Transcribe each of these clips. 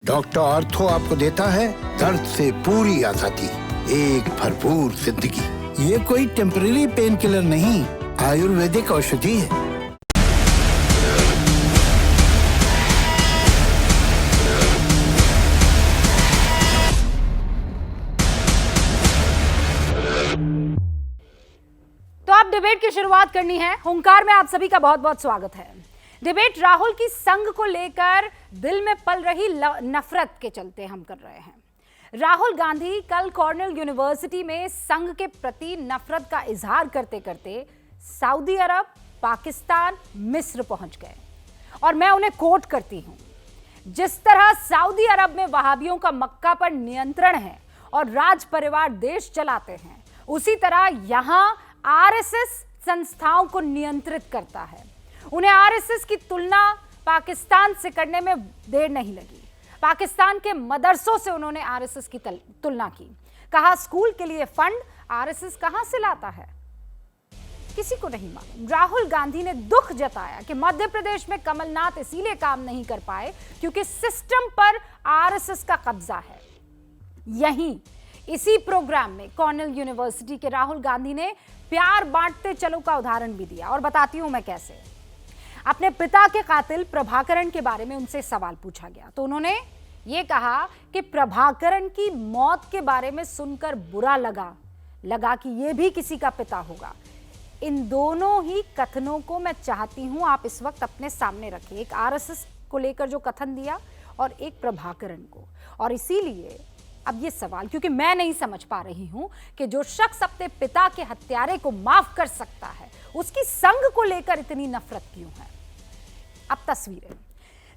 Doctor ortho आपको देता है दर्द से पूरी आजादी, एक भरपूर जिंदगी। ये कोई टेम्परेरी पेन किलर नहीं, आयुर्वेदिक औषधि है। तो अब डिबेट की शुरुआत करनी है। हुंकार में आप सभी का बहुत बहुत स्वागत है। डिबेट राहुल की संघ को लेकर दिल में पल रही नफरत के चलते हम कर रहे हैं। राहुल गांधी कल कॉर्नेल यूनिवर्सिटी में संघ के प्रति नफरत का इजहार करते करते सऊदी अरब, पाकिस्तान, मिस्र पहुंच गए। और मैं उन्हें कोट करती हूं, जिस तरह सऊदी अरब में वहाबियों का मक्का पर नियंत्रण है और राज परिवार देश चलाते हैं, उसी तरह यहां आरएसएस संस्थाओं को नियंत्रित करता है। उन्हें आरएसएस की तुलना पाकिस्तान से करने में देर नहीं लगी। पाकिस्तान के मदरसों से उन्होंने आरएसएस की तुलना की। कहा स्कूल के लिए फंड आरएसएस कहां से लाता है, किसी को नहीं मालूम। राहुल गांधी ने दुख जताया कि मध्य प्रदेश में कमलनाथ इसीलिए काम नहीं कर पाए क्योंकि सिस्टम पर आरएसएस का कब्जा है। यहीं इसी प्रोग्राम में कॉर्नेल यूनिवर्सिटी के राहुल गांधी ने प्यार बांटते चलो का उदाहरण भी दिया और बताती हूं मैं कैसे। अपने पिता के कातिल प्रभाकरण के बारे में उनसे सवाल पूछा गया तो उन्होंने ये कहा कि प्रभाकरण की मौत के बारे में सुनकर बुरा लगा कि ये भी किसी का पिता होगा। इन दोनों ही कथनों को मैं चाहती हूं आप इस वक्त अपने सामने रखें, एक आरएसएस को लेकर जो कथन दिया और एक प्रभाकरण को। और इसीलिए अब ये सवाल, क्योंकि मैं नहीं समझ पा रही हूं कि जो शख्स अपने पिता के हत्यारे को माफ कर सकता है, उसकी संघ को लेकर इतनी नफरत क्यों है। अब तस्वीरें।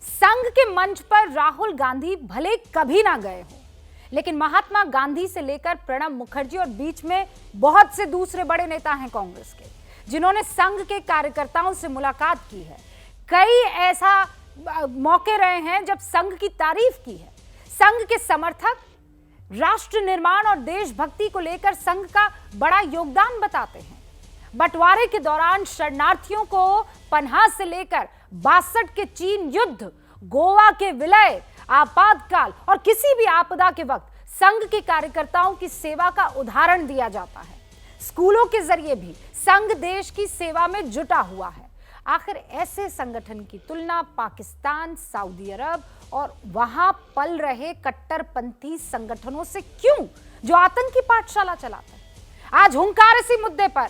संघ के मंच पर राहुल गांधी भले कभी ना गए हो, लेकिन महात्मा गांधी से लेकर प्रणब मुखर्जी और बीच में बहुत से दूसरे बड़े नेता हैं कांग्रेस के, जिन्होंने संघ के कार्यकर्ताओं से मुलाकात की है। कई ऐसा मौके रहे हैं जब संघ की तारीफ की है। संघ के समर्थक राष्ट्र निर्माण और देशभक्ति को लेकर संघ का बड़ा योगदान बताते हैं। बंटवारे के दौरान शरणार्थियों को पनाह से लेकर 62 के चीन युद्ध, गोवा के विलय, आपातकाल और किसी भी आपदा के वक्त संघ के कार्यकर्ताओं की सेवा का उदाहरण दिया जाता है। स्कूलों के जरिए भी संघ देश की सेवा में जुटा हुआ है। आखिर ऐसे संगठन की तुलना पाकिस्तान, सऊदी अरब और वहां पल रहे कट्टरपंथी संगठनों से क्यों, जो आतंकी पाठशाला चलाते हैं। आज हुंकार इसी मुद्दे पर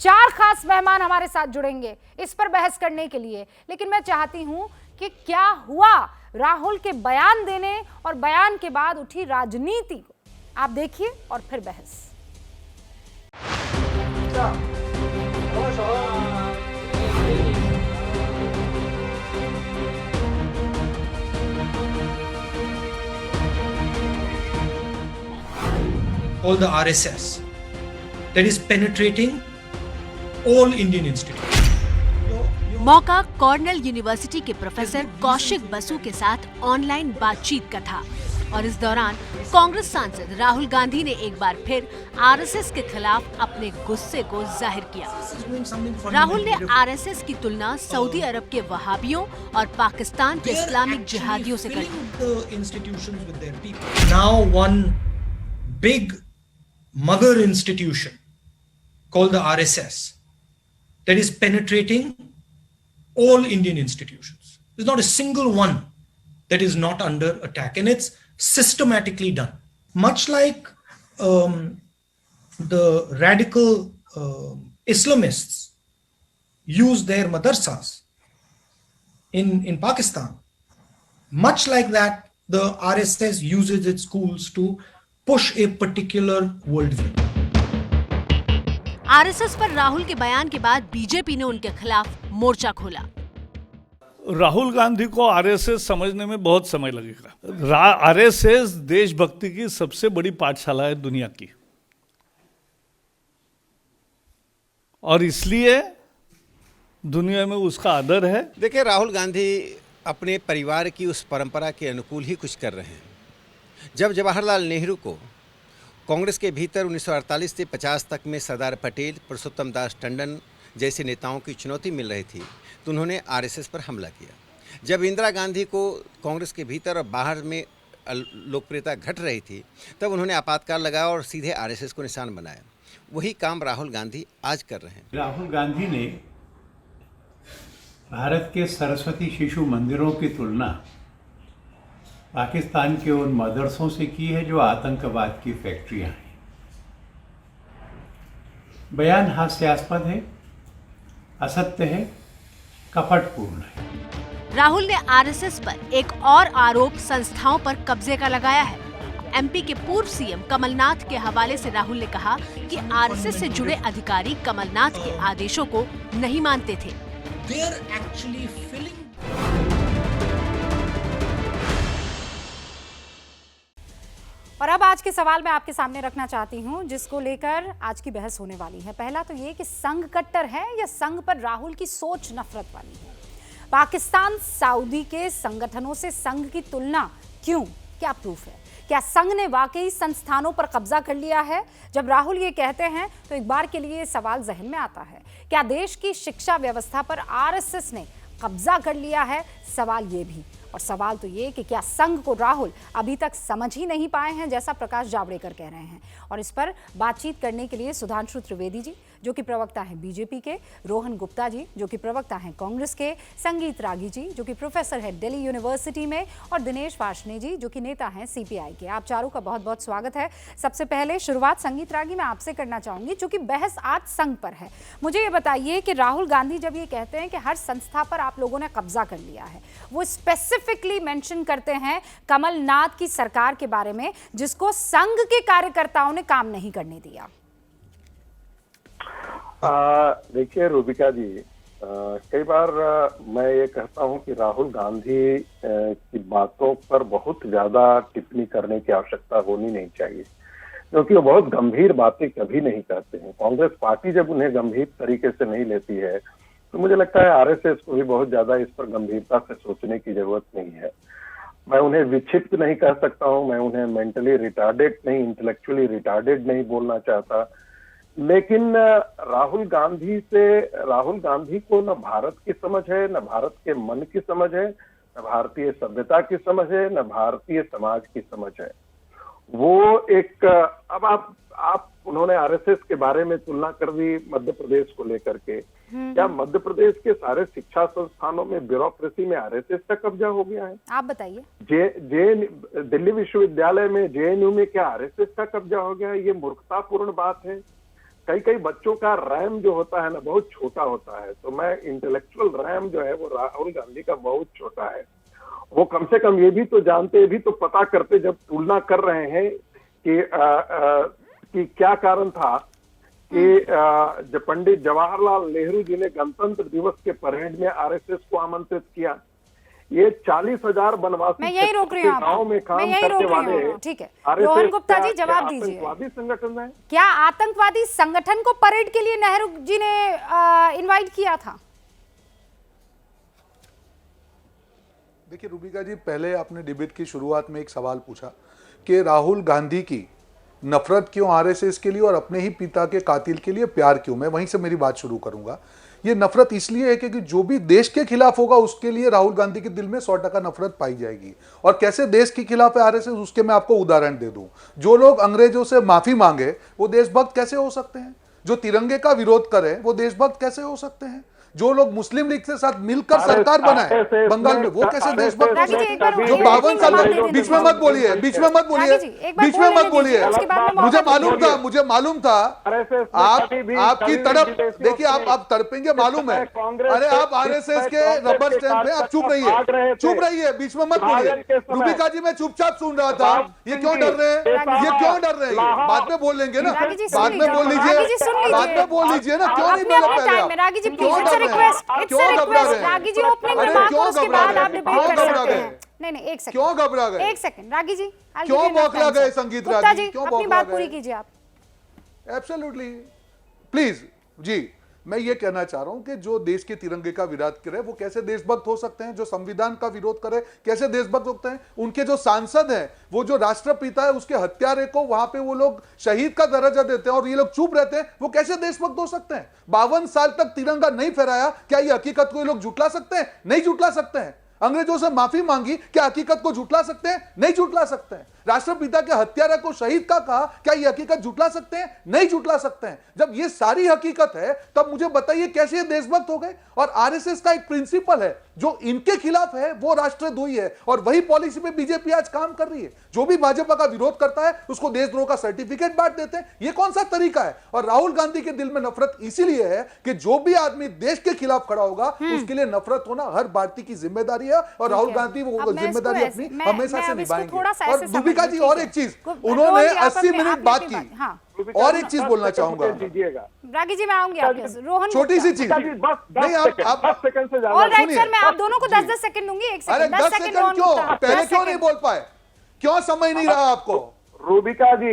4 खास मेहमान हमारे साथ जुड़ेंगे इस पर बहस करने के लिए। लेकिन मैं चाहती हूं कि क्या हुआ राहुल के बयान देने और बयान के बाद उठी राजनीति को आप देखिए और फिर बहस। All the RSS that is penetrating all Indian institutions. मौका कॉर्नेल यूनिवर्सिटी के प्रोफेसर कौशिक बसु के साथ ऑनलाइन बातचीत का था और इस दौरान कांग्रेस सांसद राहुल गांधी ने एक बार फिर आरएसएस के खिलाफ अपने गुस्से को जाहिर किया। राहुल ने आरएसएस की तुलना सऊदी अरब के वहाबियों और पाकिस्तान के इस्लामिक जिहादियों से की। Now one big mother institution called the RSS that is penetrating all Indian institutions. There's not a single one that is not under attack, and it's systematically done. Much like the radical Islamists use their madrasas in Pakistan, much like that, the RSS uses its schools to push a particular worldview. RSS पर राहुल के बयान के बाद BJP ने उनके खिलाफ मोर्चा खोला। राहुल गांधी को आरएसएस समझने में बहुत समय लगेगा। आरएसएस देशभक्ति की सबसे बड़ी पाठशाला है दुनिया की, और इसलिए दुनिया में उसका आदर है। देखिए, राहुल गांधी अपने परिवार की उस परंपरा के अनुकूल ही कुछ कर रहे हैं। जब जवाहरलाल नेहरू को कांग्रेस के भीतर 1948 से 50 तक में सरदार पटेल, पुरुषोत्तम दास टंडन जैसे नेताओं की चुनौती मिल रही थी, तो उन्होंने आरएसएस पर हमला किया। जब इंदिरा गांधी को कांग्रेस के भीतर और बाहर में लोकप्रियता घट रही थी, तब उन्होंने आपातकाल लगाया और सीधे आरएसएस को निशान बनाया। वही काम राहुल गांधी आज कर रहे हैं। राहुल गांधी ने भारत के सरस्वती शिशु मंदिरों की तुलना पाकिस्तान के उन मदरसों से की है जो आतंकवाद की फैक्ट्रियां हैं। बयान हास्यास्पद है, असत्य है, कपटपूर्ण है। राहुल ने आरएसएस पर एक और आरोप संस्थाओं पर कब्जे का लगाया है। एमपी के पूर्व सीएम कमलनाथ के हवाले से राहुल ने कहा कि आरएसएस से जुड़े अधिकारी कमलनाथ के आदेशों को नहीं मानते थे। They are actually filling. और अब आज के सवाल मैं आपके सामने रखना चाहती हूं, जिसको लेकर आज की बहस होने वाली है। पहला तो ये कि संघ कट्टर है या संघ पर राहुल की सोच नफरत वाली है। पाकिस्तान सऊदी के संगठनों से संघ की तुलना क्यों? क्या प्रूफ है? क्या संघ ने वाकई संस्थानों पर कब्जा कर लिया है? जब राहुल ये कहते हैं तो एक बार के लिए सवाल जहन में आता है, क्या देश की शिक्षा व्यवस्था पर आरएसएस ने कब्जा कर लिया है? सवाल ये भी, और सवाल तो ये कि क्या संघ को राहुल अभी तक समझ ही नहीं पाए हैं, जैसा प्रकाश जावड़ेकर कह रहे हैं। और इस पर बातचीत करने के लिए सुधांशु त्रिवेदी जी, जो कि प्रवक्ता हैं बीजेपी के, रोहन गुप्ता जी, जो कि प्रवक्ता हैं कांग्रेस के, संगीत रागी जी, जो कि प्रोफेसर है दिल्ली यूनिवर्सिटी में, और दिनेश वार्ष्णेय जी, जो कि नेता हैं सीपीआई के। आप चारों का बहुत बहुत स्वागत है। सबसे पहले शुरुआत संगीत रागी मैं आपसे करना चाहूंगी, चूंकि बहस आज संघ पर है। मुझे ये बताइए कि राहुल गांधी जब ये कहते हैं कि हर संस्था पर आप लोगों ने कब्जा कर लिया है, वो स्पेसिफिकली मेंशन करते हैं कमलनाथ की सरकार के बारे में, जिसको संघ के कार्यकर्ताओं ने काम नहीं करने दिया। देखिए रूबिका जी, कई बार मैं ये कहता हूं कि राहुल गांधी की बातों पर बहुत ज्यादा टिप्पणी करने की आवश्यकता होनी नहीं चाहिए, क्योंकि वो बहुत गंभीर बातें कभी नहीं करते हैं। कांग्रेस पार्टी जब उन्हें गंभीर तरीके से नहीं लेती है तो मुझे लगता है आरएसएस को भी बहुत ज्यादा इस पर गंभीरता से सोचने की जरूरत नहीं है। मैं उन्हें विक्षिप्त नहीं कह सकता हूं, मैं उन्हें मेंटली रिटार्डेड नहीं, इंटेलेक्चुअली रिटार्डेड नहीं बोलना चाहता, लेकिन राहुल गांधी को न भारत की समझ है, न भारत के मन की समझ है, न भारतीय सभ्यता की समझ है, न भारतीय समाज की समझ है। वो एक अब आप उन्होंने आरएसएस के बारे में तुलना कर दी मध्य प्रदेश को लेकर के। क्या मध्य प्रदेश के सारे शिक्षा संस्थानों में ब्यूरोक्रेसी में आरएसएस का कब्जा हो गया है? आप बताइए। दिल्ली विश्वविद्यालय में जेएनयू में क्या आरएसएस का कब्जा हो गया है? ये मूर्खतापूर्ण बात है। कई बच्चों का रैम जो होता है ना, बहुत छोटा होता है, तो मैं इंटेलेक्चुअल रैम जो है वो राहुल गांधी का बहुत छोटा है। वो कम से कम ये भी तो जानते, भी तो पता करते जब तुलना कर रहे हैं कि क्या कारण था कि जब पंडित जवाहरलाल नेहरू जी ने गणतंत्र दिवस के परेड में आरएसएस को आमंत्रित किया। ये 40,000 बनवासी मैं यही रोक रही हूँ, गाँव में काम करने वाले, ठीक है, रोहन गुप्ता जी जवाब दीजिए। आतंकवादी संगठन है क्या? आतंकवादी संगठन को परेड के लिए नेहरू जी ने इनवाइट किया था? देखिए रूबिका जी, पहले आपने डिबेट की शुरुआत में एक सवाल पूछा कि राहुल गांधी की नफरत क्यों आरएसएस के लिए और अपने ही पिता के कातिल के लिए प्यार क्यों। मैं वहीं से मेरी बात शुरू करूंगा। ये नफरत इसलिए है कि जो भी देश के खिलाफ होगा उसके लिए राहुल गांधी के दिल में 100% नफरत पाई जाएगी। और कैसे देश के खिलाफ है आरएसएस, उसके मैं आपको उदाहरण दे दूं। जो लोग अंग्रेजों से माफी मांगे वो देशभक्त कैसे हो सकते हैं? जो तिरंगे का विरोध करे वो देशभक्त कैसे हो सकते हैं? जो लोग मुस्लिम लीग के साथ मिलकर सरकार बनाए बंगाल में, वो कैसे देशभक्त हो सकते हैं? जो 52 साल बीच में मत बोलिए, बीच में मत बोलिए, बीच में मत बोलिए। मुझे मालूम था आपकी तरफ, देखिए आप तड़पेंगे मालूम है। अरे आप आरएसएस के रबर स्टैंप पे आप चुप रहिए, बीच में मत बोलिए। रूबिका जी मैं चुपचाप सुन रहा था, ये क्यों डर रहे हैं? बाद में बोल लेंगे ना, बाद में बोल लीजिए ना, क्यों नहीं बोल पा रहे? रागी जी ओपनिंग रिमार्क, उसके बाद आप डिबेट कर सकते हैं। नहीं एक सेकंड, क्यों घबरा गए? एक सेकंड रागी जी, क्यों बौखला गए? संगीत रागी क्यों अपनी बात पूरी कीजिए आप। एब्सोल्युटली, प्लीज जी। मैं ये कहना चाह रहा हूं कि जो देश के तिरंगे का विरोध करे वो कैसे देशभक्त हो सकते हैं? जो संविधान का विरोध करे कैसे देशभक्त होते हैं? उनके जो सांसद हैं, वो जो राष्ट्रपिता है उसके हत्यारे को वहां पे वो लोग शहीद का दर्जा देते हैं और ये लोग चुप रहते हैं, वो कैसे देशभक्त हो सकते हैं? 52 साल तक तिरंगा नहीं फहराया, क्या ये हकीकत को ये लोग जुटला सकते हैं? नहीं जुटला सकते हैं। अंग्रेजों से माफी मांगी, क्या हकीकत को झुटला सकते हैं? नहीं झुटला सकते हैं। राष्ट्रपिता के हत्यारा को शहीद का कहा, क्या ये हकीकत झुटला सकते हैं? नहीं झुटला सकते हैं। जब ये सारी हकीकत है तब मुझे बताइए कैसे ये देशभक्त हो गए? और आरएसएस का एक प्रिंसिपल है जो इनके खिलाफ है, वो राष्ट्रद्रोही है, और वही पॉलिसी पे बीजेपी आज काम कर रही है। जो भी भाजपा का विरोध करता है उसको देशद्रोह का सर्टिफिकेट बांट देते हैं। ये कौन सा तरीका है? और राहुल गांधी के दिल में नफरत इसीलिए है कि जो भी आदमी देश के खिलाफ खड़ा होगा उसके लिए नफरत होना हर भारतीय की जिम्मेदारी है, और राहुल गांधी वो जिम्मेदारी अपनी हमेशा से निभाएंगे। और रूबिका जी, और एक चीज, उन्होंने 80 मिनट बात की, और एक चीज बोलना चाहूंगा। रागी जी मैं आऊंगी आपके पास। रोहन छोटी सी चीज, नहीं आप 10 सेकंड से ज्यादा सुनिए सर, मैं आप दोनों को 10-10 सेकंड दूंगी। 1 अरे 10 सेकंड क्यों? पहले क्यों नहीं बोल पाए? क्यों समय नहीं रहा आपको? रूबिका जी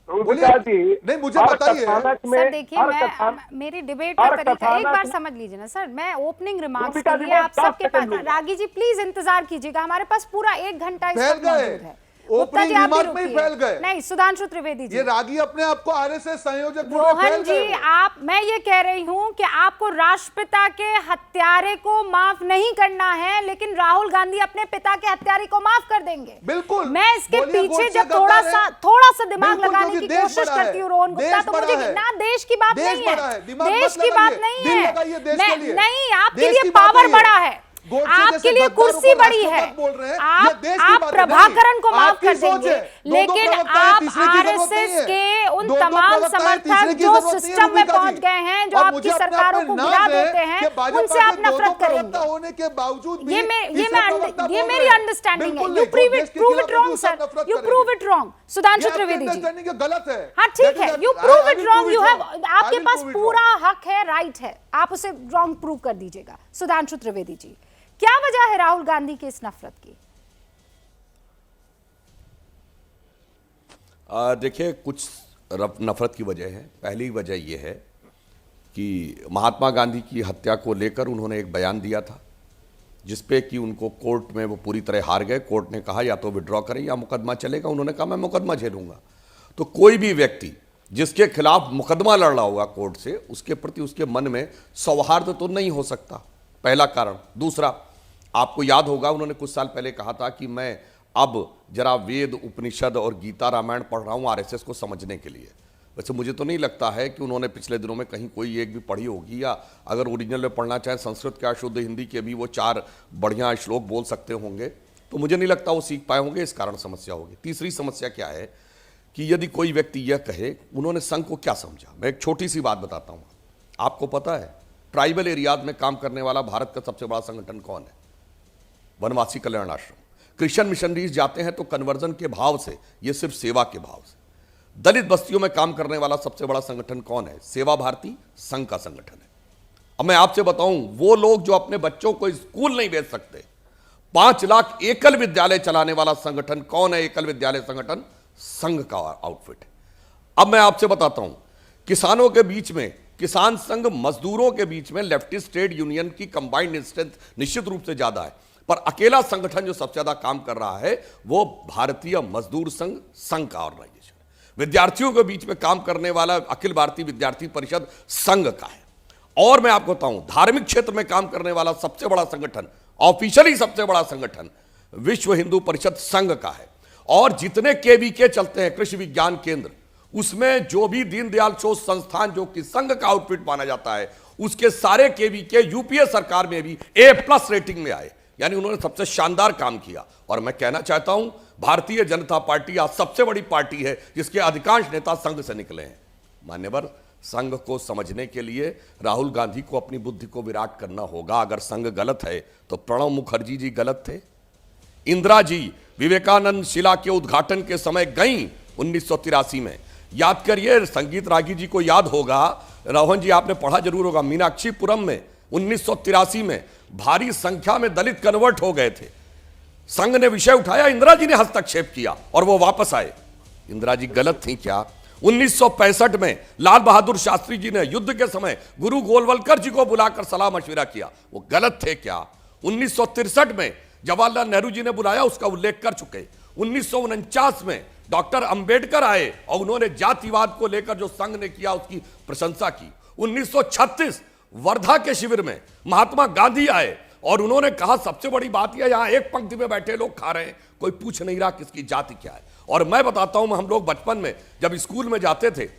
नहीं, मुझे बताइए सर। देखिए, मैं मेरी डिबेट का तरीका एक बार समझ लीजिए ना सर। मैं ओपनिंग रिमार्क्स के लिए आप सबके पास, रागी जी प्लीज इंतजार कीजिएगा, हमारे पास पूरा 1 घंटा इस वक्त मौजूद है। ओपनिंग रिमार्क में ही फैल गए। नहीं, सुधांशु त्रिवेदी जी, ये रागी अपने आप को आरएसएस संयोजक रोहन जी, आप, मैं ये कह रही हूं कि आपको राष्ट्रपिता के हत्यारे को माफ नहीं करना है, लेकिन राहुल गांधी अपने पिता के हत्यारे को माफ कर देंगे। बिल्कुल। मैं इसके पीछे जब थोड़ा सा दिमाग लगाने की कोशिश करती हूँ रोहन गुप्ता, तो मुझे ना देश की बात नहीं है, देश की बात नहीं है, नहीं, आपके लिए पावर बड़ा है, आपके लिए कुर्सी बड़ी है, आप प्रभाकरण को माफ कर देंगे, लेकिन आप आरएसएस के उन तमाम समर्थक जो सिस्टम में पहुंच गए हैं, जो आपकी सरकारों को गिरा देते हैं, उनसे आप नफरत करेंगे। होने के बावजूद ये मेरी अंडरस्टैंडिंग है। You prove it wrong sir, you prove it wrong. Sudhanshu Trivedi ji, गलत है। हाँ ठीक है, you prove it wrong, you have, आपके पास पूरा हक है, राइट है, आप उसे रॉन्ग प्रूव कर दीजिएगा। सुधांशु त्रिवेदी जी, क्या वजह है राहुल गांधी की इस नफरत की? देखिए, कुछ नफरत की वजह है। पहली वजह यह है कि महात्मा गांधी की हत्या को लेकर उन्होंने एक बयान दिया था, जिसपे कि उनको कोर्ट में वो पूरी तरह हार गए। कोर्ट ने कहा या तो विड्रॉ करें या मुकदमा चलेगा। उन्होंने कहा मैं मुकदमा झेलूंगा। तो कोई भी व्यक्ति जिसके खिलाफ मुकदमा लड़ रहा होगा कोर्ट से, उसके प्रति उसके मन में सौहार्द तो नहीं हो सकता, पहला कारण। दूसरा, आपको याद होगा उन्होंने कुछ साल पहले कहा था कि मैं अब जरा वेद, उपनिषद और गीता रामायण पढ़ रहा हूँ आरएसएस को समझने के लिए। वैसे मुझे तो नहीं लगता है कि उन्होंने पिछले दिनों में कहीं कोई एक भी पढ़ी होगी, या अगर ओरिजिनल में पढ़ना चाहें संस्कृत क्या शुद्ध हिंदी के भी वो 4 बढ़िया श्लोक बोल सकते होंगे, तो मुझे नहीं लगता वो सीख पाए होंगे। इस कारण समस्या होगी। तीसरी समस्या क्या है कि यदि कोई व्यक्ति यह कहे, उन्होंने संघ को क्या समझा। मैं एक छोटी सी बात बताता हूँ। आपको पता है ट्राइबल एरियाज में काम करने वाला भारत का सबसे बड़ा संगठन कौन है? वनवासी कल्याण आश्रम। क्रिश्चियन मिशनरीज जाते हैं तो कन्वर्जन के भाव से, ये सिर्फ सेवा के भाव से। दलित बस्तियों में काम करने वाला सबसे बड़ा संगठन कौन है? सेवा भारती संघ का संगठन है। अब मैं आपसे बताऊं, वो लोग जो अपने बच्चों को स्कूल नहीं भेज सकते, 5 लाख एकल विद्यालय चलाने वाला संगठन कौन है? एकल विद्यालय संगठन संघ का आउटफिट है। अब मैं आपसे बताता हूं, किसानों के बीच में किसान संघ, मजदूरों के बीच में लेफ्टिस्ट ट्रेड यूनियन की कंबाइंड स्ट्रेंथ निश्चित रूप से ज्यादा है, पर अकेला संगठन जो सबसे ज्यादा काम कर रहा है वो भारतीय मजदूर संघ, संघ का ऑर्गेनाइजेशन। विद्यार्थियों के बीच में काम करने वाला अखिल भारतीय विद्यार्थी परिषद संघ का है। और मैं आपको बताऊं, धार्मिक क्षेत्र में काम करने वाला सबसे बड़ा संगठन, ऑफिशियली सबसे बड़ा संगठन विश्व हिंदू परिषद संघ का है। और जितने केवीके चलते हैं, कृषि विज्ञान केंद्र, उसमें जो भी दीनदयाल शोध संस्थान जो कि संघ का आउटफिट माना जाता है, उसके सारे केवीके यूपीए सरकार में भी A+ रेटिंग में आए। यानी उन्होंने सबसे शानदार काम किया। और मैं कहना चाहता हूं, भारतीय जनता पार्टी आज सबसे बड़ी पार्टी है जिसके अधिकांश नेता संघ से निकले हैं। मान्यवर, संघ को समझने के लिए राहुल गांधी को अपनी बुद्धि को विराट करना होगा। अगर संघ गलत है तो प्रणब मुखर्जी जी गलत थे। इंदिरा जी विवेकानंद शिला के उद्घाटन के समय गई 1983 में। याद करिए, संगीत रागी जी को याद होगा, रोहन जी आपने पढ़ा जरूर होगा, मीनाक्षीपुरम में 1983 में भारी संख्या में दलित कन्वर्ट हो गए थे। संघ ने विषय उठाया, इंदिरा जी ने हस्तक्षेप किया और वो वापस आए। इंदिरा जी गलत थी क्या? 1965 में लाल बहादुर शास्त्री जी ने युद्ध के समय गुरु गोलवलकर जी को बुलाकर सलाह मशविरा किया, वो गलत थे क्या? 1963 में जवाहरलाल नेहरू जी ने बुलाया, उसका उल्लेख कर चुके। 1949 में डॉक्टर अंबेडकर आए और उन्होंने जातिवाद को लेकर जो संघ ने किया उसकी प्रशंसा की। 1936 वर्धा के शिविर में महात्मा गांधी आए और उन्होंने कहा सबसे बड़ी बात यह, यहां एक पंक्ति में बैठे लोग खा रहे हैं, कोई पूछ नहीं रहा किसकी जाति क्या है। और मैं बताता हूं, हम लोग बचपन में जब स्कूल में जाते थे,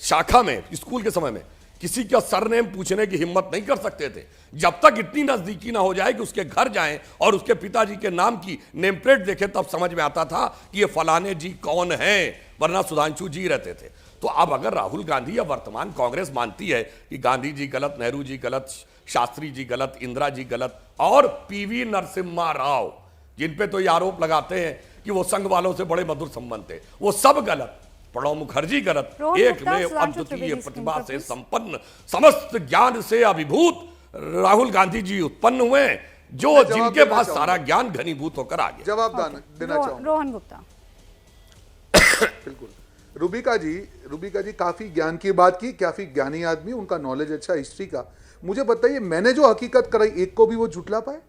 शाखा में स्कूल के समय में किसी का सरनेम पूछने की हिम्मत नहीं कर सकते थे जब तक इतनी नजदीकी ना हो जाए कि उसके घर जाएं और उसके पिताजी के नाम की नेम प्लेट देखें, तब समझ में आता था कि ये फलाने जी कौन हैं, वरना सुधांशु जी रहते थे। तो अब अगर राहुल गांधी या वर्तमान कांग्रेस मानती है कि गांधी जी गलत, नेहरू जी गलत, शास्त्री जी गलत, इंदिरा जी गलत, और पीवी नरसिम्हा राव जिन पे तो ये आरोप लगाते हैं कि वो संघ वालों से बड़े मधुर संबंध थे, वो सब गलत, प्रणब मुखर्जी गलत, एक में अद्वितीय प्रतिभा से संपन्न, समस्त ज्ञान से अभिभूत राहुल गांधी जी उत्पन्न हुए, जो जिनके पास सारा ज्ञान घनीभूत होकर आ गया। जवाब देना चाहूंगा। रोहन गुप्ता। बिल्कुल। रूबिका जी काफी ज्ञान की बात की, काफी ज्ञानी आदमी, उनका नॉलेज अच्छा हिस्ट्री का। मुझे बताइए, मैंने जो हकीकत कराई एक को भी वो झुठला पाए?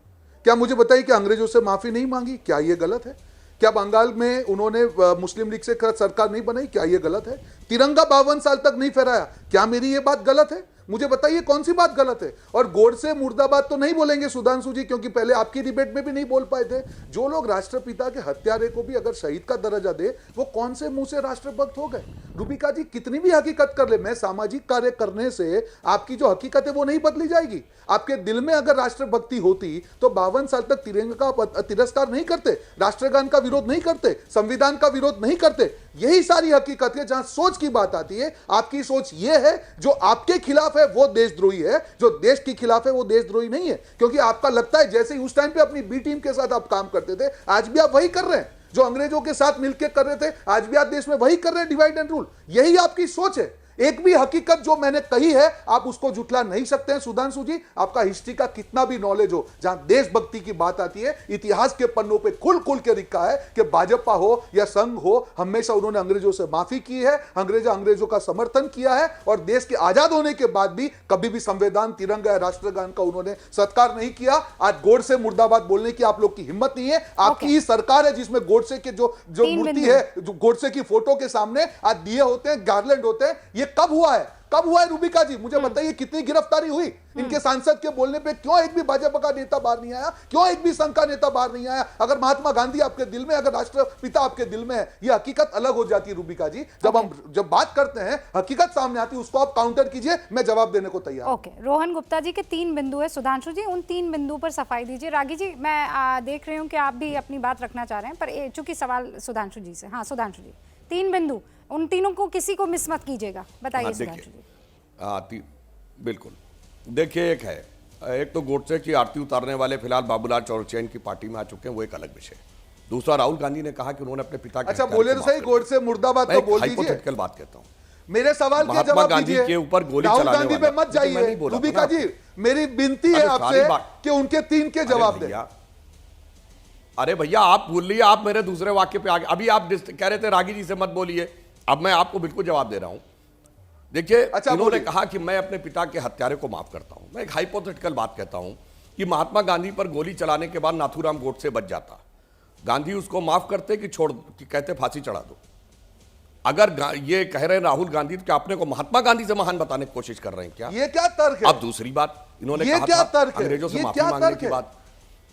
क्या मुझे बताइए कि अंग्रेजों से माफी नहीं मांगी, क्या ये गलत है? क्या बंगाल में उन्होंने मुस्लिम लीग से सरकार नहीं बनाई, क्या ये गलत है? तिरंगा 52 साल तक नहीं फहराया, क्या मेरी ये बात गलत है? मुझे बताइए कौन सी बात गलत है? और गोडसे मुर्दाबाद तो नहीं बोलेंगे सुधांशु जी, क्योंकि पहले आपकी डिबेट में भी नहीं बोल पाए थे। जो लोग राष्ट्रपिता के हत्यारे को भी अगर शहीद का दर्जा दे, वो कौन से मुंह से राष्ट्रभक्त हो गए? रूबिका जी कितनी भी हकीकत कर ले, मैं सामाजिक कार्य करने से आपकी जो हकीकत है वो नहीं बदली जाएगी। आपके दिल में अगर राष्ट्रभक्ति होती तो 52 साल तक तिरंगा का तिरस्कार नहीं करते, राष्ट्रगान का विरोध नहीं करते, संविधान का विरोध नहीं करते। यही सारी हकीकत है। जहां सोच की बात आती है, आपकी सोच यह है जो आपके खिलाफ है वो देशद्रोही है, जो देश के खिलाफ है वो देशद्रोही नहीं है। क्योंकि आपका लगता है जैसे उस टाइम पे अपनी बी टीम के साथ आप काम करते थे, आज भी आप वही कर रहे हैं जो अंग्रेजों के साथ मिलकर कर रहे थे, आज भी आप देश में वही कर रहे हैं, डिवाइड एंड रूल। यही आपकी सोच है। एक भी हकीकत जो मैंने कही है आप उसको झुठला नहीं सकते हैं सुधांशु जी। आपका हिस्ट्री का कितना भी नॉलेज हो, जहां देशभक्ति की बात आती है, इतिहास के पन्नों पे खुल खुल के लिखा है कि भाजपा हो या संघ हो, हमेशा उन्होंने अंग्रेजों से माफी की है, अंग्रेजों का समर्थन किया है, और देश के आजाद होने के बाद भी कभी भी संविधान, तिरंगा या राष्ट्रगान का उन्होंने सत्कार नहीं किया। आज गोडसे मुर्दाबाद बोलने की आप लोग की हिम्मत नहीं है। आपकी ही सरकार है जिसमें गोडसे के जो मूर्ति है, जो गोडसे की फोटो के सामने आज दिए होते हैं, गार्लैंड होते हैं। ये कब हुआ है? कब हुआ है रूबिका जी? मुझे बताइए कितनी गिरफ्तारी हुई इनके सांसद के बोलने पे? क्यों एक भी भाजपा का नेता बाहर नहीं आया? क्यों एक भी संघ का नेता बाहर नहीं आया? अगर महात्मा गांधी आपके दिल में, अगर राष्ट्रपिता आपके दिल में है, ये हकीकत अलग हो जाती है रूबिका जी। जब बात करते हैं, हकीकत सामने आती है, उसको आप काउंटर कीजिए, मैं जवाब देने को तैयार। ओके, रोहन गुप्ता जी के 3 बिंदु है। सुधांशु जी उन 3 बिंदु पर सफाई दीजिए। रागी जी, मैं देख रही हूँ कि आप भी अपनी बात रखना चाह रहे हैं, पर चूंकि सवाल सुधांशु जी से। हाँ सुधांशु जी, 3 बिंदु, उन तीनों को किसी को मिस मत कीजिएगा, बताइए सुधांशु जी। बिल्कुल, देखिए, एक तो गोडसे की आरती उतारने वाले फिलहाल बाबूलाल चौरचैन की पार्टी में आ चुके हैं, वो एक अलग विषय। दूसरा, राहुल गांधी ने कहा कि उन्होंने अपने पिता के, अच्छा बोले तो सही, गोडसे मुर्दाबाद तो बोल दीजिए। हाइपोथेटिकल बात कहता हूं, मेरे सवाल के जवाब दीजिए। के ऊपर गोली राहुल चलाने गांधी पे मत जाइए रूबिका जी, मेरी विनती है आपसे कि उनके 3 के जवाब दें। अरे भैया, आप बोल लिए, आप मेरे दूसरे वाक्य पे आ गए। अभी आप कह रहे थे रागी जी से मत बोलिए, अब मैं आपको बिल्कुल जवाब दे रहा हूं। देखिए, इन्होंने कहा कि मैं अपने पिता के हत्यारे को माफ करता हूं। मैं एक हाइपोथेटिकल बात कहता हूं कि महात्मा गांधी पर गोली चलाने के बाद नाथूराम गोडसे बच जाता, गांधी उसको माफ करते कि कहते फांसी चढ़ा दो? अगर ये कह रहे हैं राहुल गांधी, तो क्या अपने को महात्मा गांधी से महान बताने की कोशिश कर रहे हैं क्या? ये क्या तर्क है? अब दूसरी बात, इन्होंने कहा था अंग्रेजों से माफी मांगने की बात,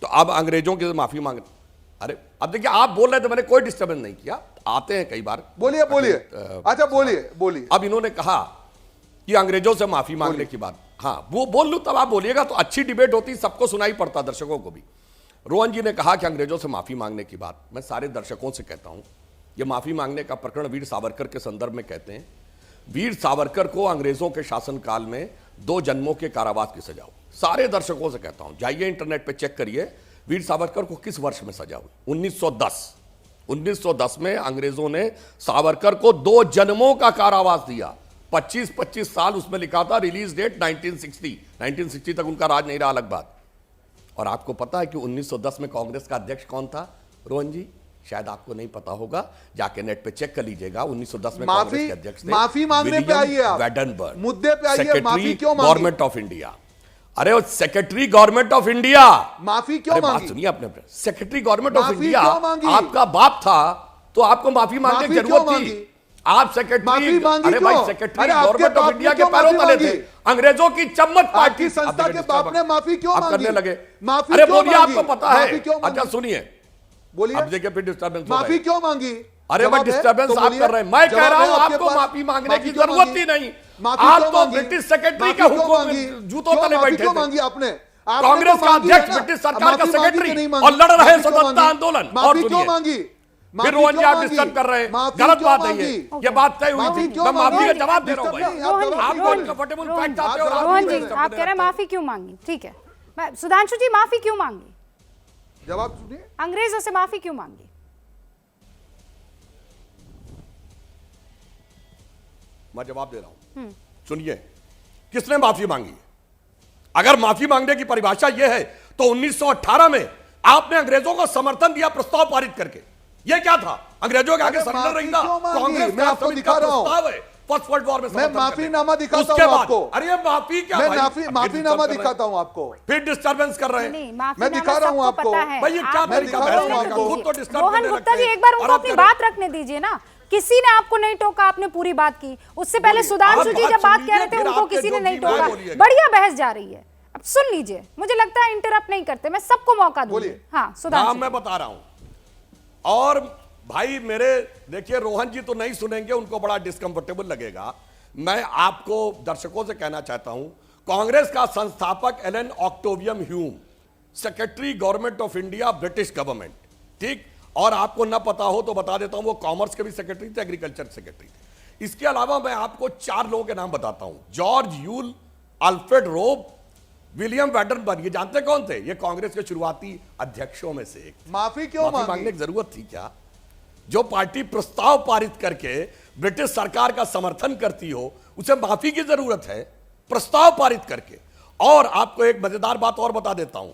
तो अब अंग्रेजों की माफी मांग, अरे अब देखिए, आप बोल रहे थे, मैंने कोई डिस्टर्बेंस नहीं किया, आते हैं कई बार। बोलिए। अच्छा बोलिए। अब इन्होंने कहा कि अंग्रेजों से माफी मांगने की बात, हाँ वो बोल लूं तब आप बोलिएगा, तो अच्छी डिबेट होती, सबको सुनाई पड़ता, दर्शकों को भी। रोहन जी ने कहा कि अंग्रेजों से माफी मांगने की बात, मैं सारे दर्शकों से कहता हूं, ये माफी मांगने का प्रकरण वीर सावरकर के संदर्भ में कहते हैं। वीर सावरकर को अंग्रेजों के शासनकाल में 2 जन्मों के कारावास की सजा हुई। सारे दर्शकों से कहता हूं, जाइए इंटरनेट पे चेक करिए वीर सावरकर को किस वर्ष में सजा हुई। 1910 में अंग्रेजों ने सावरकर को 2 जन्मों का कारावास दिया, 25-25 साल उसमें लिखा था, रिलीज डेट 1960 तक उनका राज नहीं रहा, अलग बात। और आपको पता है कि 1910 में कांग्रेस का अध्यक्ष कौन था रोहन जी? शायद आपको नहीं पता होगा, जाके नेट पे चेक कर लीजिएगा। 1910 में कांग्रेस के अध्यक्ष थे माफी मांगने पे आइए आप, वेडनबर्ग, मुद्दे पे आइए। माफी क्यों मांगी? गवर्नमेंट ऑफ इंडिया, अरे सेक्रेटरी गवर्नमेंट ऑफ इंडिया, माफी क्यों मांगी? सुनिए अपने, सेक्रेटरी गवर्नमेंट ऑफ इंडिया आपका बाप था, तो आपको माफी मांगने की जरूरत थी? आप सेक्रेटरी, माफी मांगी अरे क्यों? भाई सेक्रेटरी अरे आपके गवर्नमेंट ऑफ बाप ने इंडिया के क्यों पैरों माफी तले मांगी? थे, अंग्रेजों की चम्मच पार्टी। आपकी संस्था के बाप ने माफी क्यों आप मांगी? करने लगे माफी अरे क्यों बोलिए, मांगी? आपको पता माफी क्यों है? मांगी? अच्छा सुनिए, बोलिए, अब देखिए फिर डिस्टर्बेंस। माफी क्यों मांगी? अरे मैं डिस्टर्बेंस आप कर रहे हैं, मैं कह रहा हूं आपको माफी मांगने की जरूरत ही नहीं। आप तो ब्रिटिश सेक्रेटरी के हुक्म जूतों तले बैठे थे। मांगी आपने? कांग्रेस का अध्यक्ष, ब्रिटिश सरकार का सेक्रेटरी, और लड़ रहे स्वतंत्रता आंदोलन। और क्यों मांगी? फिर रोहन जी आप डिस्टर्ब कर रहे हैं, गलत बात है ये बात तय हुई थी। मैं माफी का जवाब दे रहा हूं भाई, आप अनकंफर्टेबल फैक्ट चाहते हो। रोहन जी आप कह रहे हैं माफी क्यों मांगी, ठीक है। सुधांशु जी माफी क्यों मांगी? जवाब सुनिए। अंग्रेजों से माफी क्यों मांगी? मैं जवाब दे रहा हूं, सुनिए। किसने माफी मांगी? अगर माफी मांगने की परिभाषा यह है तो 1918 में आपने अंग्रेजों को समर्थन दिया प्रस्ताव पारित करके। यह क्या था? अंग्रेजों के आगे सरेंडर नहीं था। कांग्रेस मैं आपको दिखा रहा हूं, प्रस्ताव है फर्स्ट वर्ल्ड वॉर में मैं माफीनामा दिखाता हूं आपको। अरे माफी क्या? मैं माफीनामा दिखाता हूं आपको। फिर डिस्टर्बेंस कर रहे हैं। मैं दिखा रहा हूं आपको। भाई ये क्या तरीका है? खुद तो डिस्टर्ब रोहन गुप्ता जी एक बार उनको अपनी बात रखने दीजिए ना। किसी ने आपको नहीं टोका, आपने पूरी बात की। उससे पहले सुधांशु जी जब बात कह रहे थे उनको किसी ने नहीं टोका। बढ़िया बहस जा रही है, अब सुन लीजिए। मुझे लगता है इंटरप्ट नहीं करते, मैं सबको मौका दूंगी। हाँ सुधांशु, मैं बता रहा हूं। और भाई मेरे देखिए, रोहन जी तो नहीं सुनेंगे, उनको बड़ा डिस्कंफर्टेबल लगेगा। मैं आपको दर्शकों से कहना चाहता हूं, कांग्रेस का संस्थापक Allan Octavian Hume, secretary government of India, British government, ठीक। और आपको ना पता हो तो बता देता हूं, वो कॉमर्स के भी सेक्रेटरी थे, एग्रीकल्चर सेक्रेटरी थे। इसके अलावा मैं आपको 4 लोगों के नाम बताता हूं। जॉर्ज यूल, अल्फ्रेड रोब, विलियम वैडरबर्ग। ये जानते कौन थे? ये कांग्रेस के शुरुआती अध्यक्षों में से एक। माफी क्यों मांगने की जरूरत थी क्या? जो पार्टी प्रस्ताव पारित करके ब्रिटिश सरकार का समर्थन करती हो, उसे माफी की जरूरत है? प्रस्ताव पारित करके। और आपको एक मजेदार बात और बता देता हूं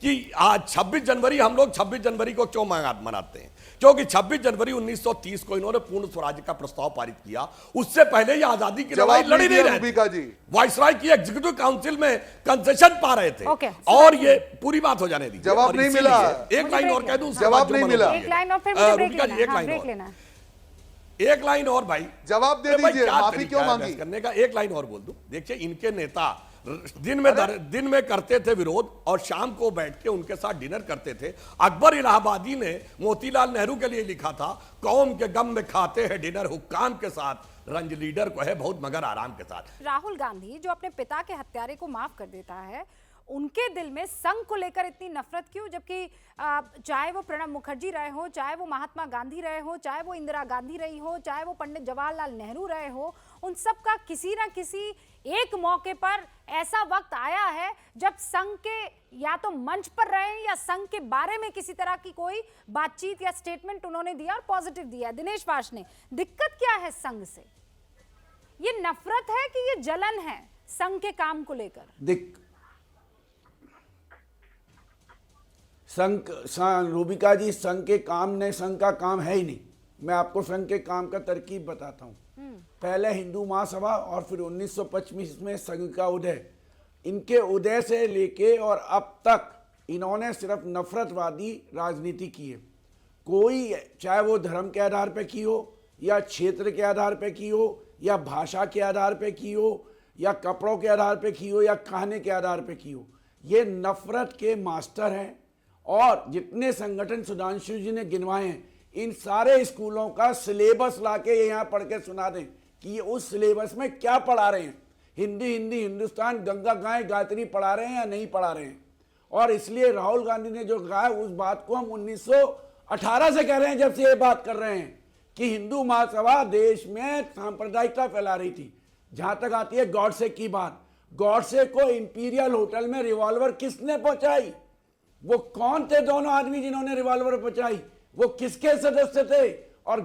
कि आज 26 जनवरी, हम लोग 26 जनवरी को क्यों मनाते हैं? क्योंकि 26 जनवरी 1930 को इन्होंने पूर्ण स्वराज्य का प्रस्ताव पारित किया। उससे पहले ये आजादी की लड़ाई लड़ी नहीं रहे थे। वाइसराय की एग्जीक्यूटिव काउंसिल में कंसेशन पा रहे थे। और ये पूरी बात हो जाने दी। जवाब नहीं मिला। एक लाइन और कह दूं, जवाब नहीं मिला। एक लाइन और फिर मुझे ब्रेक लेना है। एक लाइन और भाई जवाब दे दीजिए। माफी क्यों मांगी करने का? एक लाइन और बोल दूं। देखिए, इनके नेता दिन में करते थे विरोध और शाम को बैठ के उनके साथ डिनर करते थे। अकबर इलाहाबादी ने मोतीलाल नेहरू के लिए लिखा था, कौम के गम में खाते हैं डिनर हुक्काम के साथ, रंज लीडर को है बहुत मगर आराम के साथ। राहुल गांधी जो अपने पिता के हत्यारे को माफ कर देता है, उनके दिल में संघ को लेकर इतनी नफरत क्यों? जबकि चाहे वो प्रणब मुखर्जी रहे हो, चाहे वो महात्मा गांधी रहे हो, चाहे वो इंदिरा गांधी रही हो, चाहे वो पंडित जवाहरलाल नेहरू रहे हो, उन सब का किसी ना किसी एक मौके पर ऐसा वक्त आया है जब संघ के या तो मंच पर रहे या संघ के बारे में किसी तरह की कोई बातचीत या स्टेटमेंट उन्होंने दिया और पॉजिटिव दिया। दिनेश वाश ने, दिक्कत क्या है संघ से? ये नफरत है कि ये जलन है संघ के काम को लेकर? संघ रूबिका जी, संघ के काम ने, संघ का काम है ही नहीं। मैं आपको संघ के काम का तरकीब बताता हूँ। पहले हिंदू महासभा और फिर 1925 में संघ का उदय। इनके उदय से लेके और अब तक इन्होंने सिर्फ नफरतवादी राजनीति की है। कोई, चाहे वो धर्म के आधार पे की हो या क्षेत्र के आधार पे की हो या भाषा के आधार पे की हो या कपड़ों के आधार पे की हो या खाने के आधार पे की हो, ये नफरत के मास्टर हैं। और जितने संगठन सुधांशु जी ने गिनवाए हैं, इन सारे स्कूलों का सिलेबस लाके यहाँ पढ़ के सुना दें कि ये उस सिलेबस में क्या पढ़ा रहे हैं। हिंदी हिंदुस्तान, गंगा गाय गायत्री पढ़ा रहे हैं या नहीं पढ़ा रहे हैं। और इसलिए राहुल गांधी ने जो कहा, उस बात को हम 1918 से कह रहे हैं, जब से ये बात कर रहे हैं कि हिंदू महासभा देश में सांप्रदायिकता फैला रही थी। जहां तक आती है गॉडसे की बात, गॉडसे को इंपीरियल होटल में रिवॉल्वर किसने पहुंचाई? वो कौन थे दोनों आदमी जिन्होंने रिवॉल्वर पहुंचाई? वो किसके सदस्य थे? और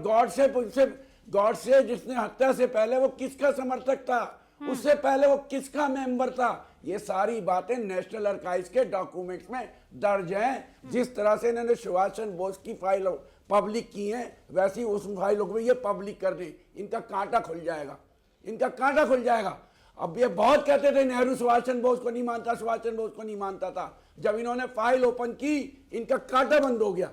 गॉडसे जिसने हत्या से पहले वो किसका समर्थक था? उससे पहले वो किसका मेंबर था? ये सारी बातें नेशनल आर्काइव्स के डॉक्यूमेंट्स में दर्ज हैं। जिस तरह से इन्होंने सुभाष चंद्र बोस की फाइल पब्लिक की है, वैसी उस फाइलों को ये पब्लिक कर दें, इनका कांटा खुल जाएगा, इनका कांटा खुल जाएगा। अब ये बहुत कहते थे नेहरू सुभाष चंद्र बोस को नहीं मानता, सुभाष चंद्र बोस को नहीं मानता था। जब इन्होंने फाइल ओपन की, इनका कांटा बंद हो गया।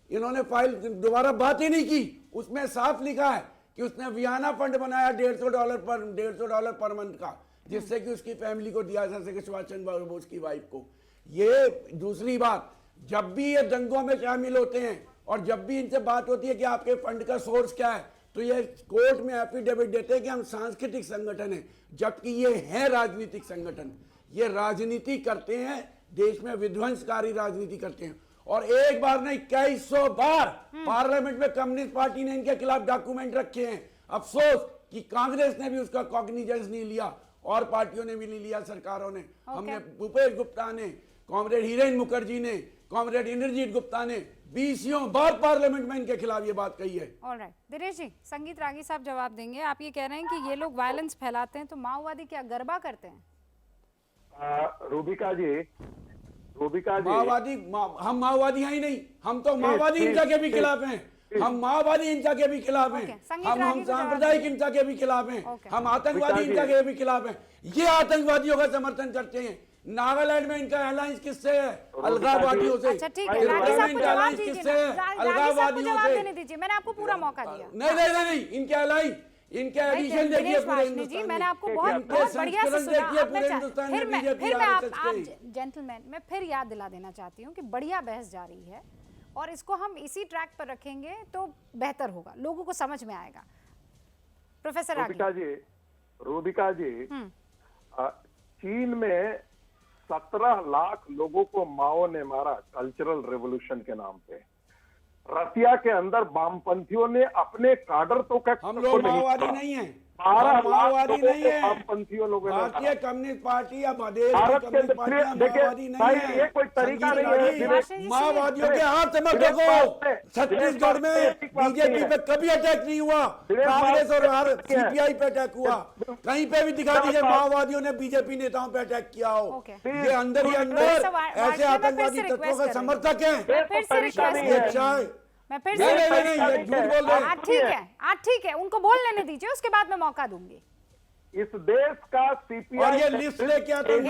इन्होंने फाइल दोबारा बात ही नहीं की। उसमें साफ लिखा है कि उसने वियाना फंड बनाया $150 पर मंथ का, जिससे कि उसकी फैमिली को दिया जा सके, सुभाष चंद्र बोस की वाइफ को। ये दूसरी बात, जब भी ये दंगों में शामिल होते हैं और जब भी इनसे बात होती है कि आपके फंड का सोर्स क्या है, तो ये कोर्ट में एफिडेविट देते हैं कि हम सांस्कृतिक संगठन हैं, जबकि ये है राजनीतिक संगठन। ये राजनीति करते हैं, देश में विध्वंसकारी राजनीति करते हैं। और एक बार नहीं 2100 बार पार्लियामेंट में कम्युनिस्ट पार्टी ने इनके खिलाफ डॉक्यूमेंट रखे हैं। अफसोस कि कांग्रेस ने भी उसका कॉग्निजेंस नहीं लिया और पार्टियों ने भी नहीं लिया, सरकारों ने। हमने भूपेश गुप्ता ने, कॉमरेड हिरेन मुखर्जी ने, कॉमरेड इंद्रजीत गुप्ता ने 20 बार पार्लियामेंट में इनके खिलाफ ये बात कही है। ऑलराइट, दिनेश जी, संगीत रागी साहब जवाब देंगे। आप ये कह रहे हैं कि ये लोग वायलेंस फैलाते हैं, तो माओवादी क्या गरबा करते हैं? रूबिका जी माओवादी, हम माओवादी हैं ही नहीं, हम तो माओवादी हिंसा के भी खिलाफ हैं। हम माओवादी हिंसा के भी खिलाफ हैं, हम सांप्रदायिक हिंसा के भी खिलाफ हैं, हम आतंकवादी हिंसा के भी खिलाफ हैं। ये आतंकवादियों का समर्थन करते हैं। नागालैंड में इनका अलायंस किससे है? अलगाववादियों से। अच्छा ठीक है, रागी साहब को जवाब दीजिए, अलगाववादियों से। देने दीजिए, मैंने आपको पूरा मौका दिया। नहीं, इनके अलायंस, इनके एडिशन देखिए पूरे हिंदुस्तान में। मैंने आपको बहुत बढ़िया से सुना। फिर मैं आप जेंटलमैन, मैं फिर याद दिला देना चाहती हूँ कि बढ़िया बहस जारी है और इसको हम इसी ट्रैक पर रखेंगे तो बेहतर होगा, लोगों को समझ में आएगा। प्रोफेसर रूबिका जी, चीन में 17 लाख लोगों को माओ ने मारा कल्चरल रेवोल्यूशन के नाम पे। रसिया के अंदर वामपंथियों ने अपने काडर तो हम लोग माओवादी नहीं है, माओवादी नहीं है, वामपंथियों लोगों ने, भारतीय कम्युनिस्ट पार्टी या भारत के माओवादी नहीं है। ये कोई तरीका नहीं है। माओवादियों के हाथ समर्थकों, छत्तीसगढ़ में बीजेपी पे कभी अटैक नहीं हुआ, कांग्रेस और सीपीआई पे अटैक हुआ। कहीं पे भी दिखा दीजिए माओवादियों ने बीजेपी नेताओं पे अटैक किया हो। ये अंदर ही अंदर ऐसे आतंकवादी तत्वों का समर्थक है। मैं फिर से ठीक है, उनको बोल लेने दीजिए, उसके बाद मैं मौका दूंगी। इस देश का सीपीआई, और ये लिस्ट लेके आते हैं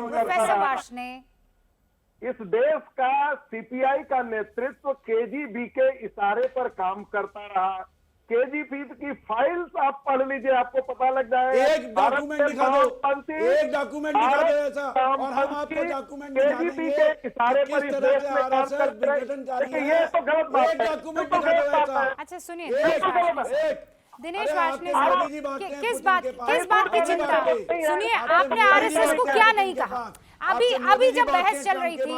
प्रोफेसर वार्ष्णे, इस देश का सीपीआई का नेतृत्व केजीबी के इशारे पर काम करता रहा। केजीबी की फाइल्स आप पढ़ लीजिए, आपको पता लग जाएगा। एक डॉक्यूमेंट दिखा दो, एक डॉक्यूमेंट दिखा दो ऐसा, और हम आपको डॉक्यूमेंट दिखा देंगे के इशारे पर इस देश में काम करते हैं। ये तो गलत बात है। एक डॉक्यूमेंट दिखा दो ऐसा। अच्छा सुनिए दिनेश वार्ष्णे, किस बात की चिंता? सुनिए, आपने आरएसएस को क्या नहीं कहा? अभी जब बहस चल रही थी,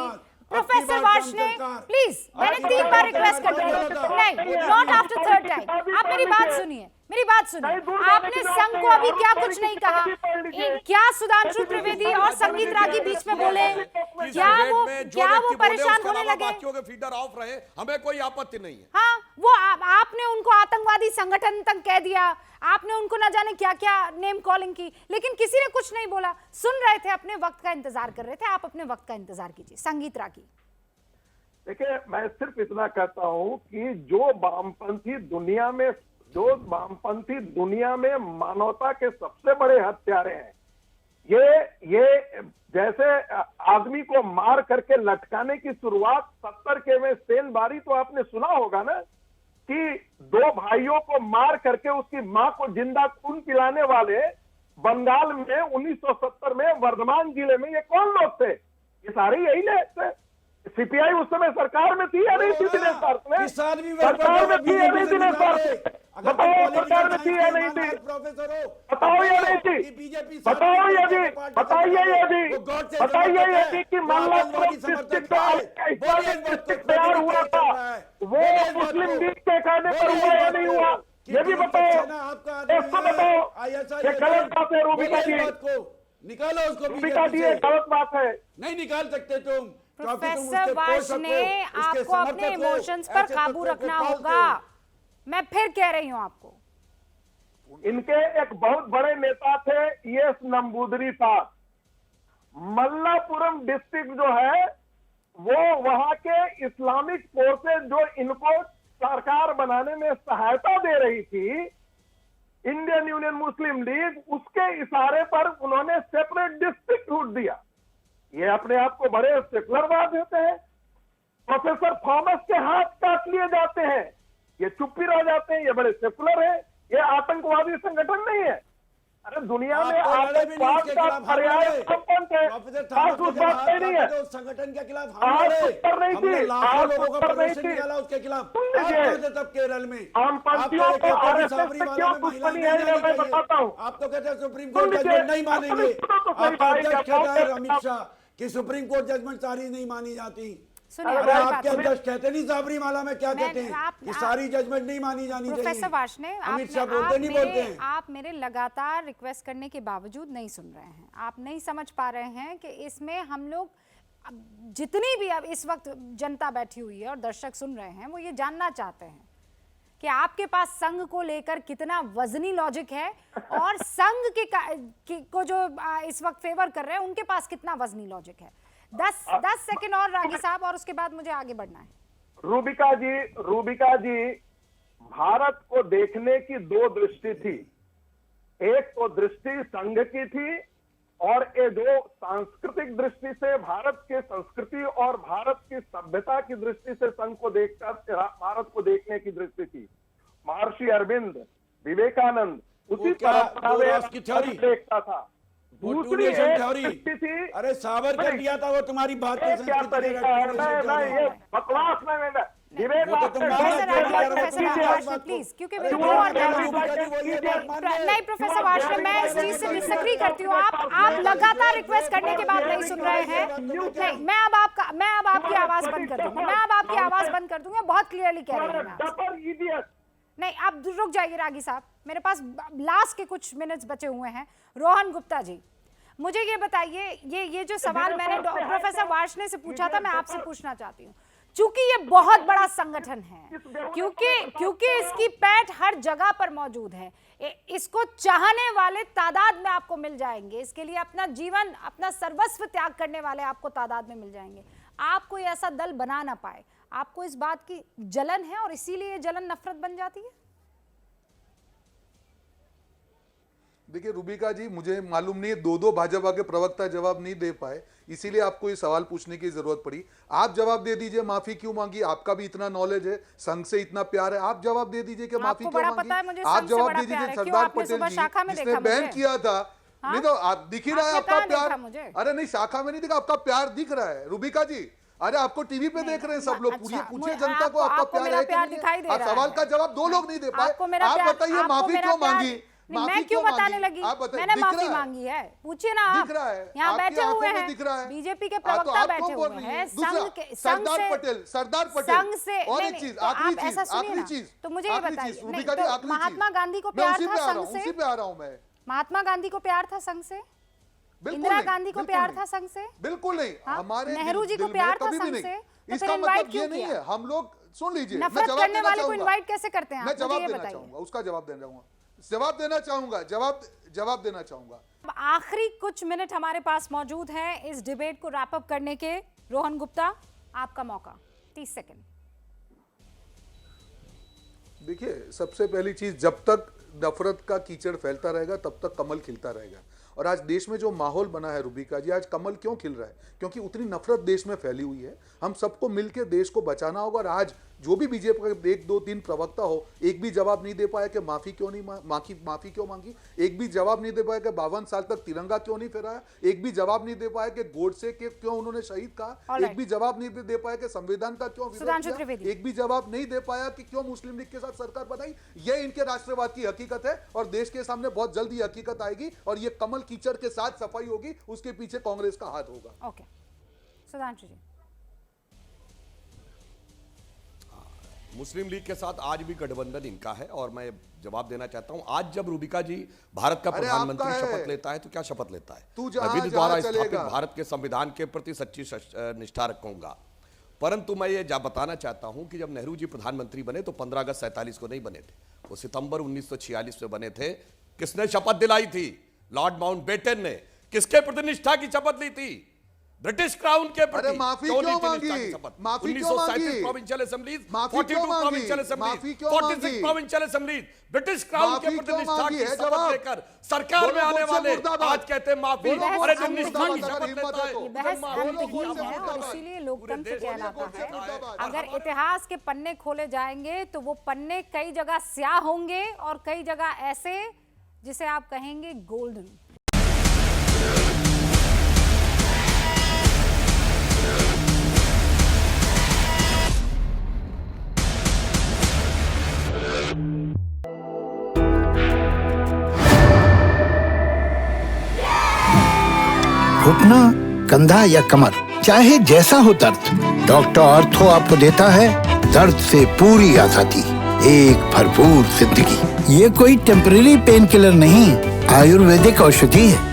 प्रोफेसर वार्ष्णे प्लीज, मैंने 3 बार रिक्वेस्ट कर दी, नहीं, नॉट आफ्टर 3rd टाइम। आप मेरी बात सुनिए। आपने संघ को अभी क्या कुछ नहीं कहा? क्या सुधांशु त्रिवेदी और संगीत रागी बीच में बोले? क्या वो परेशान होने लगे? बाकियों के फीडर ऑफ रहे, हमें कोई आपत्ति नहीं है। हाँ, वो आपने उनको आतंकवादी संगठन तक कह दिया, आपने उनको ना जाने क्या क्या नेम कॉलिंग की, लेकिन किसी ने कुछ नहीं बोला। सुन रहे थे, अपने वक्त का इंतजार कर रहे थे। आप अपने वक्त का इंतजार कीजिए। संगीत रागी, देखिए, मैं सिर्फ इतना कहता हूं कि जो वामपंथी दुनिया में मानवता के सबसे बड़े हत्यारे हैं, ये जैसे आदमी को मार करके लटकाने की शुरुआत 70 के में सेनबारी, तो आपने सुना होगा ना कि 2 भाइयों को मार करके उसकी मां को जिंदा खून पिलाने वाले बंगाल में 1970 में वर्धमान जिले में ये कौन लोग थे? ये सारे यही थे। सीपीआई उस समय सरकार में थी या नहीं थी? दिनेश भारत में सरकार में थी या नहीं? दिनेश भारत बताओ, सरकार में थी या नहीं थी? बताओ या नहीं थी? बताइए यदि कि मल्लापुरम डिस्ट्रिक्ट तैयार हुआ था, वो मुस्लिम लीग के कहने पर हुआ या नहीं हुआ? ये भी बताओ, इसको बताओ। ये गलत बात है रूबिका जी, निकालो उसको। रूबिका जी, ये गलत बात है, नहीं निकाल सकते तुम। प्रोफेसर वार्ष्णे, आपको अपने इमोशंस पर काबू रखना होगा। मैं फिर कह रही हूं आपको। इनके एक बहुत बड़े नेता थे ES नंबूदरी साहब। मल्लापुरम डिस्ट्रिक्ट जो है वो वहां के इस्लामिक फोर्सेस जो इनको सरकार बनाने में सहायता दे रही थी, इंडियन यूनियन मुस्लिम लीग, उसके इशारे पर उन्होंने सेपरेट डिस्ट्रिक्ट छूट दिया। ये अपने आप को बड़े सेकुलरवाद देते हैं। प्रोफेसर थॉमस के हाथ काट लिए जाते हैं, ये चुप भी रह जाते हैं, ये बड़े सेकुलर है, ये आतंकवादी संगठन नहीं है। अरे दुनिया में आतंकवाद का पर्याय कब बनते हैं? आज उस बात पे नहीं है, संगठन के खिलाफ आज उत्तर नहीं थी, आज उत्तर नहीं थी। उसके खिलाफ तब केरल में आमपंथियों को आरएसएस से क्यों दुश्मनी है, मैं बताता हूँ। आप तो कहते हैं सुप्रीम कोर्ट जजमेंट नहीं मानेंगे, आपका अध्यक्ष कहता है अमित शाह कि सुप्रीम कोर्ट जजमेंट सारी नहीं मानी जाती। अरे आपके अध्यक्ष कहते नहीं साबरीमाला में क्या कहते हैं कि सारी जजमेंट नहीं मानी जानी चाहिए। प्रोफेसर वार्ष्णेय, अमित शाह बोलते नहीं बोलते हैं। आप मेरे लगातार रिक्वेस्ट करने के बावजूद नहीं सुन रहे हैं, आप नहीं समझ पा रहे हैं कि इसमें हम लोग जितनी भी अब इस वक्त जनता बैठी हुई है और दर्शक सुन रहे हैं, वो ये जानना चाहते हैं कि आपके पास संघ को लेकर कितना वजनी लॉजिक है और संघ को जो इस वक्त फेवर कर रहे हैं उनके पास कितना वजनी लॉजिक है। 10 सेकंड और रागी साहब, और उसके बाद मुझे आगे बढ़ना है। रूबिका जी, भारत को देखने की दो दृष्टि थी, एक तो दृष्टि संघ की थी और ये दो सांस्कृतिक दृष्टि से भारत के संस्कृति और भारत की सभ्यता की दृष्टि से संघ को देखकर भारत को देखने की दृष्टि थी। महर्षि अरविंद, विवेकानंद उसी परंपरा में देखता था। दूसरी दृष्टि थी, अरे सावरकर दिया था वो तुम्हारी बात की क्या तरीका है, ये बकवास में प्लीज, क्योंकि नहीं प्रोफेसर वार्ष्णेय, मैं इस चीज से डिसएग्री करती हूँ। आप लगातार रिक्वेस्ट करने के बाद नहीं सुन रहे हैं। नहीं, मैं अब आपकी आवाज बंद कर दूंगी, बहुत क्लियरली कह रही हूँ। नहीं, आप रुक जाइए रागी साहब, मेरे पास लास्ट के कुछ मिनट्स बचे हुए हैं। रोहन गुप्ता जी, मुझे ये बताइए, ये जो सवाल मैंने प्रोफेसर वार्ष्णेय से पूछा था, मैं आपसे पूछना चाहती हूँ। चूंकि ये बहुत बड़ा संगठन है, क्योंकि इसकी पैठ हर जगह पर मौजूद है, इसको चाहने वाले तादाद में आपको मिल जाएंगे, इसके लिए अपना जीवन, अपना सर्वस्व त्याग करने वाले आपको तादाद में मिल जाएंगे। आप कोई ऐसा दल बना ना पाए, आपको इस बात की जलन है और इसीलिए ये जलन नफरत बन जाती है। देखिए रूबिका जी, मुझे मालूम नहीं है, दो भाजपा के प्रवक्ता जवाब नहीं दे पाए, इसीलिए आपको ये सवाल पूछने की जरूरत पड़ी। आप जवाब दे दीजिए, माफी क्यों मांगी? आपका भी इतना नॉलेज है, संघ से इतना प्यार है, आप जवाब दे दीजिए कि माफी क्यों मांगी। आप जवाब दे दीजिए, सरदार पटेल जी जिसने बैन किया था। नहीं तो आप दिख ही रहा है आपका प्यार। अरे नहीं, शाखा में नहीं दिखा, आपका प्यार दिख रहा है रूबिका जी। अरे आपको टीवी पे देख रहे हैं सब लोग, पूछिए जनता को आपका प्यार है कि नहीं। आप सवाल का जवाब दो लोग नहीं दे पाए, आप बताइए माफी क्यों मांगी? मैं क्यों बताने लगी? मैंने माफी मांगी है, पूछिए ना आप। यहाँ बैठे हुए हैं बीजेपी के प्रवक्ता, बैठे हुए हैं सरदार पटेल संघ से। और एक चीज, आखिरी चीज, तो मुझे ये बताइए, महात्मा गांधी को प्यार था संघ से? उसी पे आ रहा हूँ मैं। महात्मा गांधी को प्यार था संघ से? इंदिरा गांधी को प्यार था संघ से? बिल्कुल नहीं। हमारे नेहरू जी को प्यार था संघ से? इसका मतलब ये नहीं है। हम लोग सुन लीजिए, नफरत करने वाले को इनवाइट कैसे करते हैं? मैं जवाब देना चाहूंगा, उसका जवाब देना चाहूंगा। आखिरी कुछ मिनट हमारे पास मौजूद है इस डिबेट को रैप अप करने के। रोहन गुप्ता, आपका मौका, 30 सेकंड। देखिए, सबसे पहली चीज, जब तक नफरत का कीचड़ फैलता रहेगा तब तक कमल खिलता रहेगा। और आज देश में जो माहौल बना है रूबिका जी, आज कमल क्यों खिल रहा है? क्योंकि उतनी नफरत देश में फैली हुई है। हम सबको मिलकर देश को बचाना होगा। और आज जो भी बीजेपी का 1 2 3 प्रवक्ता हो, एक भी जवाब नहीं दे पाया कि माफी क्यों मांगी। एक भी जवाब नहीं दे पाया कि 52 साल तक तिरंगा क्यों नहीं फहराया। एक भी जवाब नहीं दे पाया कि गोडसे के क्यों उन्होंने शहीद कहा। एक भी जवाब नहीं दे पाया कि संविधान का क्यों विरोध किया। एक भी जवाब नहीं दे पाया कि क्यों मुस्लिम लीग के साथ सरकार बनाई। ये इनके राष्ट्रवाद की हकीकत है और देश के सामने बहुत जल्द ये हकीकत आएगी और ये कमल कीचड़ के साथ सफाई होगी, उसके पीछे कांग्रेस का हाथ होगा। ओके, सुधांशु जी। मुस्लिम लीग के साथ आज भी गठबंधन इनका है और मैं जवाब देना चाहता हूं। आज जब रूबिका जी भारत का प्रधानमंत्री शपथ लेता है तो क्या शपथ लेता है? मैं विधि द्वारा स्थापित भारत के संविधान के प्रति सच्ची निष्ठा रखूंगा। परंतु मैं ये बताना चाहता हूं कि जब नेहरू जी प्रधानमंत्री बने तो 15 अगस्त 47 को नहीं बने थे, वो सितंबर 1946 में बने थे। किसने शपथ दिलाई थी? लॉर्ड माउंटबेटन ने। किसके प्रति निष्ठा की शपथ ली थी? ब्रिटिश क्राउन के प्रति माफी क्यों क्यों ली थी मांगी? निष्ठा की शपथ? माफी क्यों 1937 मांगी? प्रोविंशियल असेंबलीज, माफी 42 क्यों मांगी? प्रोविंशियल असेंबलीज, माफी क्यों 46 मांगी? प्रोविंशियल असेंबलीज, ब्रिटिश क्राउन के माफी प्रति क्यों निष्ठा मांगी की है? शपथ जवाब। लेकर सरकार में आने वाले आज कहते हैं माफी। बोलो, अरे बोलो, जो निष्ठा की बोलो, शपथ लेता है, बोलो, ये बहस बोलो, अंतहीन बोलो, है और बोलो, इसीलिए लोकतंत्र पूरे देश में कहलाता है। मुर्दाबाद। अगर इतिहास के पन्ने खोले जाएंगे तो वो पन्ने कई जगह स्याह होंगे और कई जगह ऐसे जिसे आप कहेंगे गोल्डन। घुटना, कंधा या कमर, चाहे जैसा हो दर्द, डॉक्टर ऑर्थो आपको देता है दर्द से पूरी आजादी, एक भरपूर जिंदगी। ये कोई टेम्परेरी पेन किलर नहीं, आयुर्वेदिक औषधि है।